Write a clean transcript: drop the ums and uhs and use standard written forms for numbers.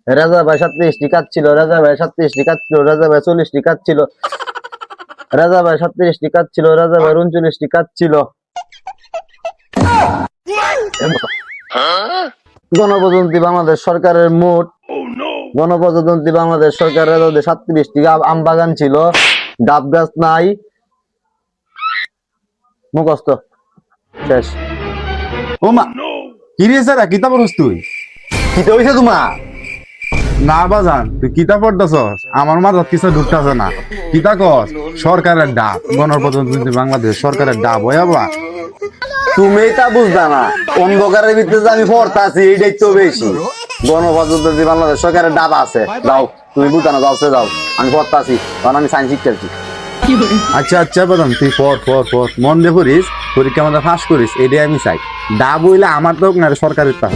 রাজা ভাই 37টি কাজ ছিল, রাজা ভাই 37টি কাজ ছিল, রাজা ভাই 40টি কাজ ছিল, রাজা ভাই 37টি কাজ ছিল, রাজা ভাই 39টি কাজ ছিল। গণপ্রজাতন্ত্রী বাংলাদেশ সরকারের মোট গণপ্রজাতন্ত্রী বাংলাদেশ সরকারের 37টি আম বাগান ছিল, ডাব গাছ নাই। মুখস্থ শেষ। ও মা, কি রে স্যার কিতাব পড়ছ তুই? কি হইছে তোমার? না বাজান, তুই কিতাব পড়তেছস? আমার মাথা কিছু ঢুকতেছে না। কিতা কস? সরকারের ডাব, গণপ্রজাতন্ত্রী বাংলাদেশ সরকারের ডাব হইবা। তুমি তা বুঝবা না, অন্ধকারের ভিতরে যে আমি পড়তাছি এইটাই তো বেশি। গণপ্রজাতন্ত্রী বাংলাদেশ সরকারের ডাব আছে, দাও তুমি বুঝা না, যাও যাও, আমি পড়তাছি, কারণ আমি সায়েন্স শিখতেছি। আচ্ছা আচ্ছা বাজান, তুই পড় পড় পড়, মন দিয়ে পড়িস, পরীক্ষা মধ্যে ফাঁস করিস, এটাই আমি চাই। ডাব হইলে আমার তো না, সরকারের তা।